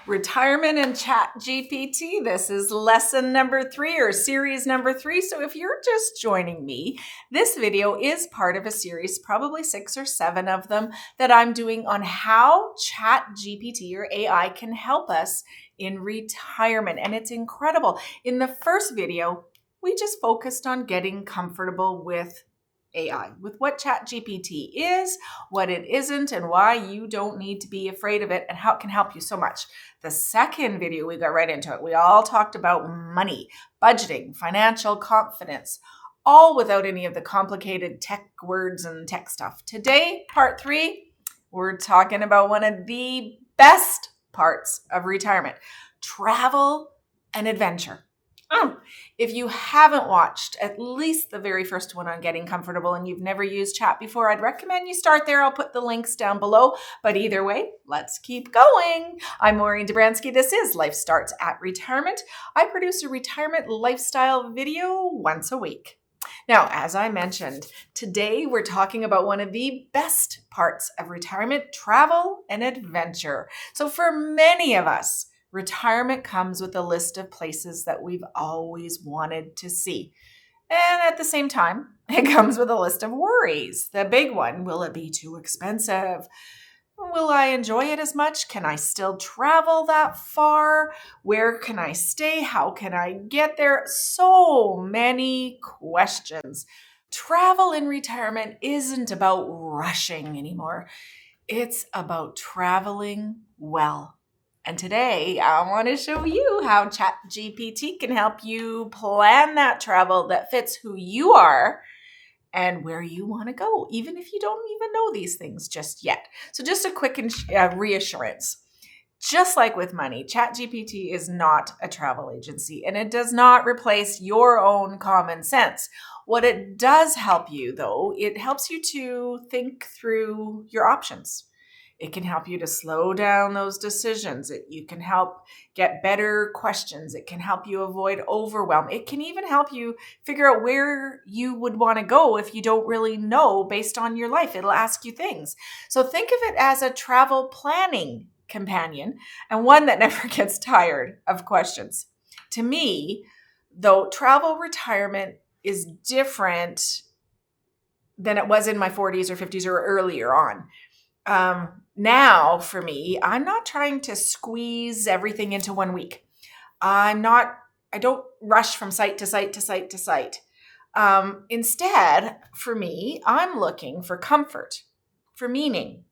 Retirement and Chat GPT. This is lesson number 3 or series number 3. So if you're just joining me, this video is part of a series, probably 6 or 7 of them, that I'm doing on how Chat GPT or AI can help us in retirement. And it's incredible. In the first video, we just focused on getting comfortable with AI, with what ChatGPT is, what it isn't, and why you don't need to be afraid of it and how it can help you so much. The second video, we got right into it. We all talked about money, budgeting, financial confidence, all without any of the complicated tech words and tech stuff. Today, part 3, we're talking about one of the best parts of retirement, travel and adventure. If you haven't watched at least the very first one on getting comfortable and you've never used chat before, I'd recommend you start there. I'll put the links down below. But either way, let's keep going. I'm Maureen Dobransky. This is Life Starts at Retirement. I produce a retirement lifestyle video once a week. Now, as I mentioned, today we're talking about one of the best parts of retirement, travel and adventure. So for many of us, retirement comes with a list of places that we've always wanted to see. And at the same time, it comes with a list of worries. The big one, will it be too expensive? Will I enjoy it as much? Can I still travel that far? Where can I stay? How can I get there? So many questions. Travel in retirement isn't about rushing anymore. It's about traveling well. And today, I want to show you how ChatGPT can help you plan that travel that fits who you are and where you want to go, even if you don't even know these things just yet. So just a quick reassurance. Just like with money, ChatGPT is not a travel agency, and it does not replace your own common sense. What it does help you, though, it helps you to think through your options. It can help you to slow down those decisions. You can help get better questions. It can help you avoid overwhelm. It can even help you figure out where you would want to go if you don't really know based on your life. It'll ask you things. So think of it as a travel planning companion and one that never gets tired of questions. To me, though, travel retirement is different than it was in my 40s or 50s or earlier on. Now for me, I'm not trying to squeeze everything into 1 week. I don't rush from site to site to site to site. Instead, for me, I'm looking for comfort, for meaning,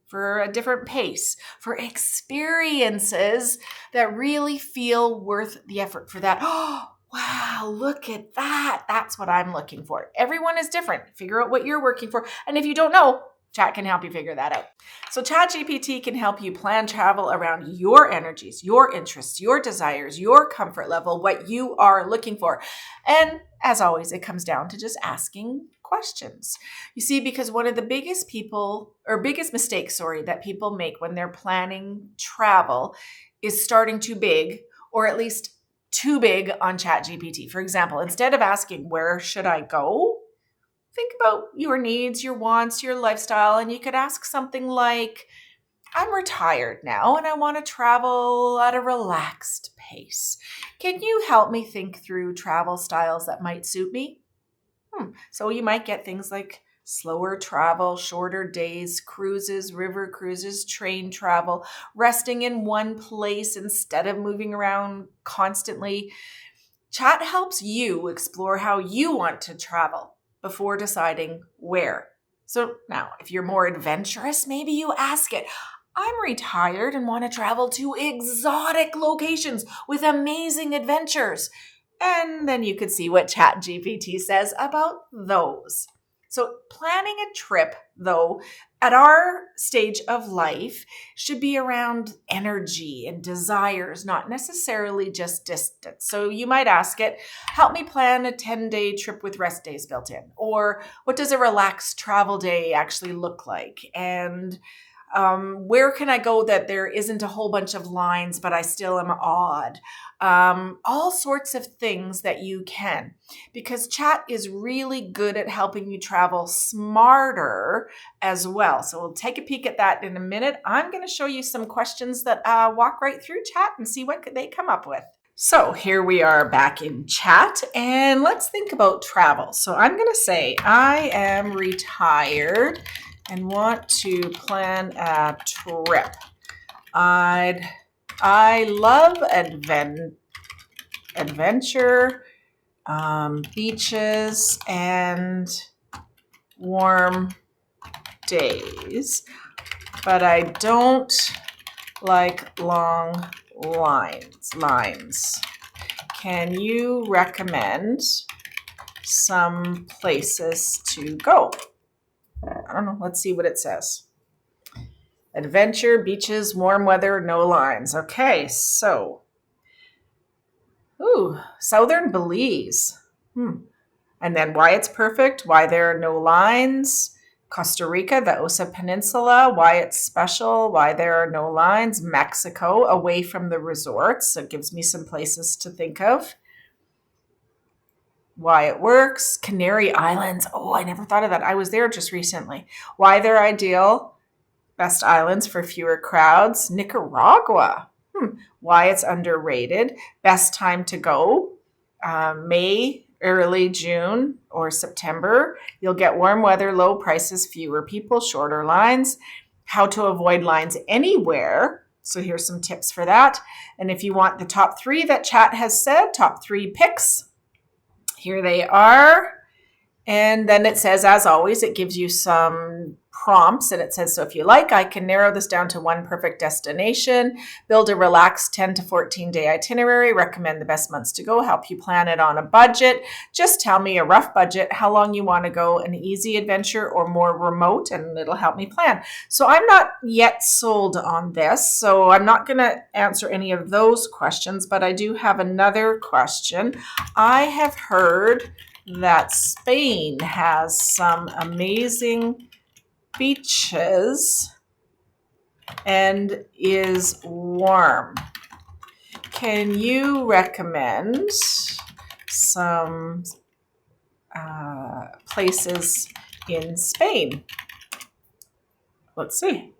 for a different pace, for experiences that really feel worth the effort for that. Oh, wow, look at that. That's what I'm looking for. Everyone is different. Figure out what you're working for. And if you don't know, Chat can help you figure that out. So ChatGPT can help you plan travel around your energies, your interests, your desires, your comfort level, what you are looking for. And as always, it comes down to just asking questions. You see, because one of the biggest mistakes, that people make when they're planning travel is starting too big, or at least too big on ChatGPT. For example, instead of asking, where should I go? Think about your needs, your wants, your lifestyle, and you could ask something like, I'm retired now and I want to travel at a relaxed pace. Can you help me think through travel styles that might suit me? So you might get things like slower travel, shorter days, cruises, river cruises, train travel, resting in one place instead of moving around constantly. Chat helps you explore how you want to travel before deciding where. So now, if you're more adventurous, maybe you ask it, I'm retired and want to travel to exotic locations with amazing adventures. And then you could see what ChatGPT says about those. So planning a trip, though, at our stage of life should be around energy and desires, not necessarily just distance. So you might ask it, help me plan a 10-day trip with rest days built in. Or what does a relaxed travel day actually look like? And Where can I go that there isn't a whole bunch of lines, but I still am odd? All sorts of things that you can, because chat is really good at helping you travel smarter as well. So we'll take a peek at that in a minute. I'm going to show you some questions that walk right through chat and see what they come up with. So here we are back in chat, and let's think about travel. So I'm going to say I am retired and want to plan a trip. I love adventure, beaches, and warm days, but I don't like long lines. Can you recommend some places to go? I don't know. Let's see what it says. Adventure, beaches, warm weather, no lines. Okay, so, southern Belize. And then why it's perfect, why there are no lines. Costa Rica, the Osa Peninsula, why it's special, why there are no lines. Mexico, away from the resorts. So it gives me some places to think of. Why it works. Canary Islands. Oh, I never thought of that. I was there just recently. Why they're ideal. Best islands for fewer crowds. Nicaragua. Why it's underrated. Best time to go. May, early June or September. You'll get warm weather, low prices, fewer people, shorter lines. How to avoid lines anywhere. So here's some tips for that. And if you want the top 3 that chat has said, top 3 picks, here they are. And then it says, as always, it gives you some prompts, and it says, so if you like, I can narrow this down to one perfect destination, build a relaxed 10 to 14 day itinerary, recommend the best months to go, help you plan it on a budget. Just tell me a rough budget, how long you want to go, an easy adventure or more remote, and it'll help me plan. So I'm not yet sold on this, so I'm not going to answer any of those questions, but I do have another question. I have heard that Spain has some amazing beaches and is warm. Can you recommend some places in Spain? Let's see.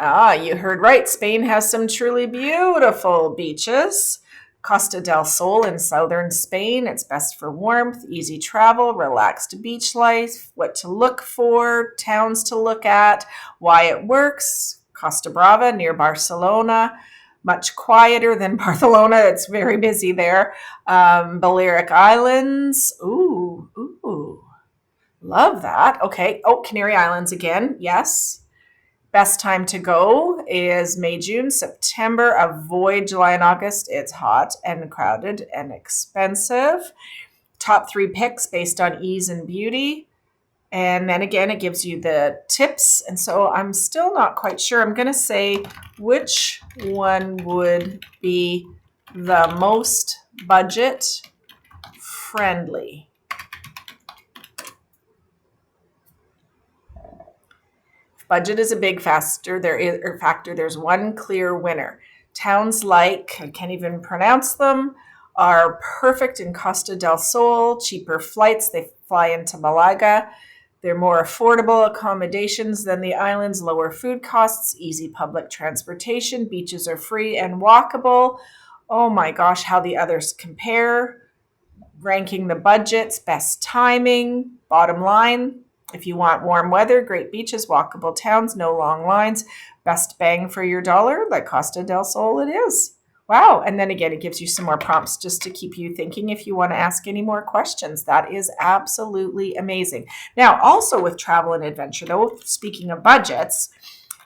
You heard right. Spain has some truly beautiful beaches. Costa del Sol in southern Spain. It's best for warmth, easy travel, relaxed beach life, what to look for, towns to look at, why it works. Costa Brava near Barcelona, much quieter than Barcelona. It's very busy there. Balearic Islands. Ooh, love that. Okay. Oh, Canary Islands again. Yes. Best time to go is May, June, September. Avoid July and August. It's hot and crowded and expensive. Top 3 picks based on ease and beauty. And then again, it gives you the tips. And so I'm still not quite sure. I'm going to say which one would be the most budget friendly. Budget is a big factor. There's one clear winner. Towns like, I can't even pronounce them, are perfect in Costa del Sol, cheaper flights. They fly into Malaga. They're more affordable accommodations than the islands, lower food costs, easy public transportation, beaches are free and walkable. Oh my gosh, how the others compare. Ranking the budgets, best timing, bottom line. If you want warm weather, great beaches, walkable towns, no long lines, best bang for your dollar, like Costa del Sol it is. Wow. And then again, it gives you some more prompts just to keep you thinking if you want to ask any more questions. That is absolutely amazing. Now, also with travel and adventure, though, speaking of budgets,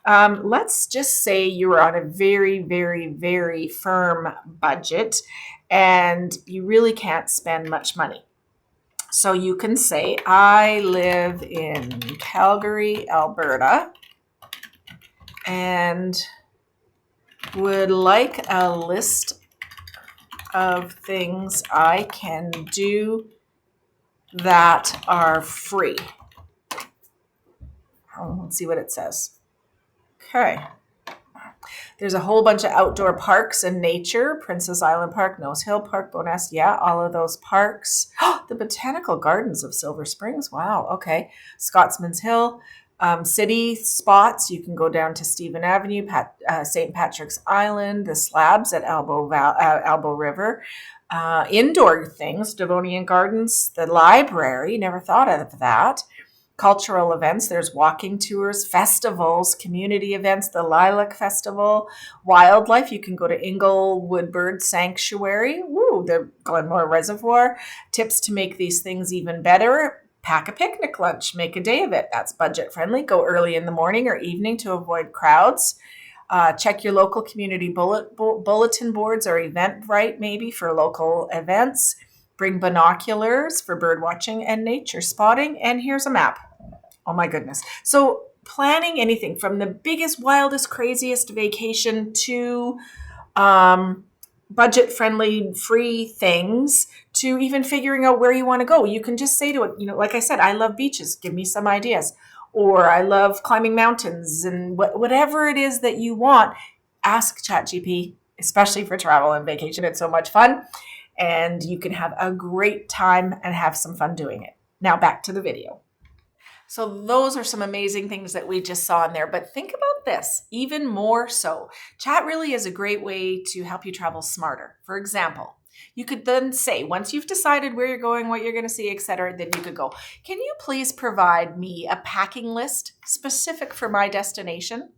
let's just say you're on a very, very, very firm budget and you really can't spend much money. So you can say, I live in Calgary, Alberta, and would like a list of things I can do that are free. Let's see what it says. Okay. There's a whole bunch of outdoor parks and nature. Princess Island Park, Nose Hill Park, Bowness. Yeah, all of those parks. The Botanical Gardens of Silver Springs. Wow. Okay. Scotsman's Hill. City spots. You can go down to Stephen Avenue, St. Patrick's Island, the slabs at Elbow River. Indoor things, Devonian Gardens, the library. Never thought of that. Cultural events, there's walking tours, festivals, community events, the Lilac Festival, wildlife. You can go to Inglewood Bird Sanctuary, the Glenmore Reservoir. Tips to make these things even better: pack a picnic lunch, make a day of it. That's budget friendly. Go early in the morning or evening to avoid crowds. Check your local community bulletin boards or Eventbrite maybe for local events. Bring binoculars for bird watching and nature spotting. And here's a map. Oh my goodness. So planning anything from the biggest, wildest, craziest vacation to budget-friendly, free things, to even figuring out where you want to go. You can just say to it, like I said, I love beaches. Give me some ideas. Or I love climbing mountains, and whatever it is that you want, ask ChatGPT, especially for travel and vacation. It's so much fun, and you can have a great time and have some fun doing it. Now back to the video. So those are some amazing things that we just saw in there. But think about this, even more so. Chat really is a great way to help you travel smarter. For example, you could then say, once you've decided where you're going, what you're going to see, etc., then you could go, can you please provide me a packing list specific for my destination?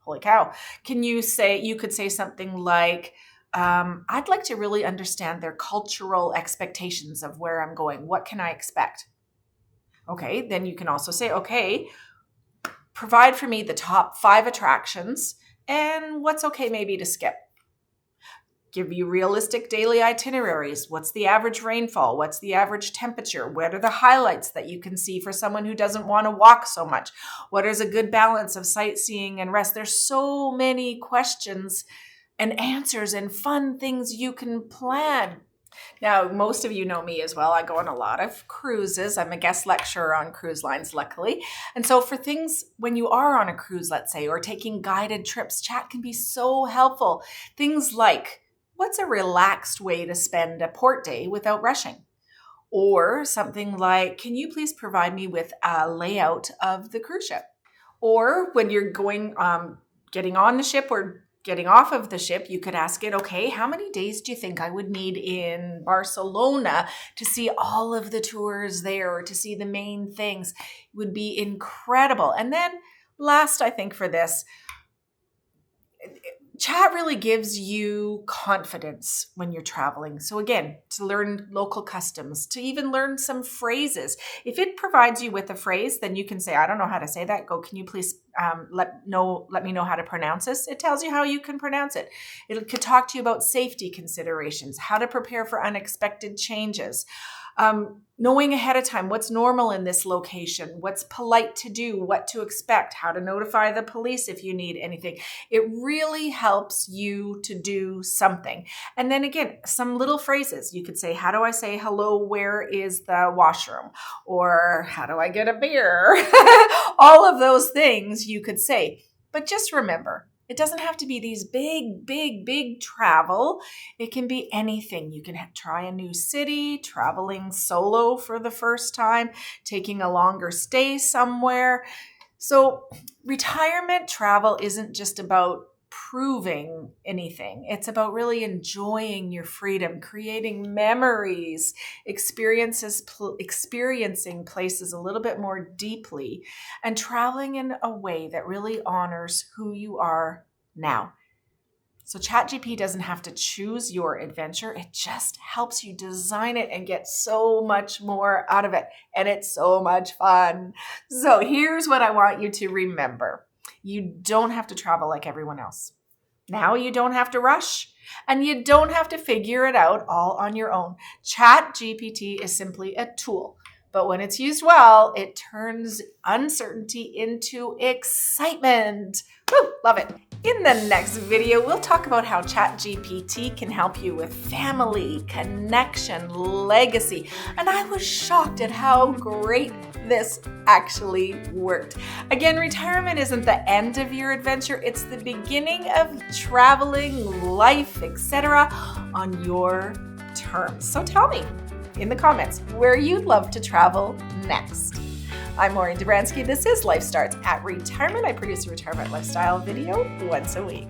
Holy cow. You could say something like, I'd like to really understand their cultural expectations of where I'm going. What can I expect? Okay, then you can also say, okay, provide for me the top 5 attractions and what's okay maybe to skip. Give you realistic daily itineraries. What's the average rainfall? What's the average temperature? What are the highlights that you can see for someone who doesn't want to walk so much? What is a good balance of sightseeing and rest? There's so many questions and answers and fun things you can plan. Now, most of you know me as well. I go on a lot of cruises. I'm a guest lecturer on cruise lines, luckily. And so for things when you are on a cruise, let's say, or taking guided trips, chat can be so helpful. Things like, what's a relaxed way to spend a port day without rushing? Or something like, can you please provide me with a layout of the cruise ship? Or when you're going, getting on the ship or getting off of the ship, you could ask it, okay, how many days do you think I would need in Barcelona to see all of the tours there or to see the main things? It would be incredible. And then last, I think for this, chat really gives you confidence when you're traveling. So again, to learn local customs, to even learn some phrases. If it provides you with a phrase, then you can say, I don't know how to say that. Go, can you please let me know how to pronounce this? It tells you how you can pronounce it. It could talk to you about safety considerations, how to prepare for unexpected changes. Knowing ahead of time what's normal in this location, what's polite to do, what to expect, how to notify the police if you need anything. It really helps you to do something. And then again, some little phrases. You could say, how do I say hello? Where is the washroom? Or how do I get a beer? All of those things you could say. But just remember, it doesn't have to be these big travel. It can be anything. You can try a new city, traveling solo for the first time, taking a longer stay somewhere. So retirement travel isn't just about proving anything. It's about really enjoying your freedom, creating memories, experiencing places a little bit more deeply, and traveling in a way that really honors who you are now. So ChatGPT doesn't have to choose your adventure. It just helps you design it and get so much more out of it. And it's so much fun. So here's what I want you to remember. You don't have to travel like everyone else. Now you don't have to rush, and you don't have to figure it out all on your own. ChatGPT is simply a tool, but when it's used well, it turns uncertainty into excitement. Woo, love it. In the next video, we'll talk about how ChatGPT can help you with family, connection, legacy, and I was shocked at how great this actually worked. Again, retirement isn't the end of your adventure, it's the beginning of traveling, life, etc. on your terms. So tell me in the comments where you'd love to travel next. I'm Maureen Dobransky. This is Life Starts at Retirement. I produce a retirement lifestyle video once a week.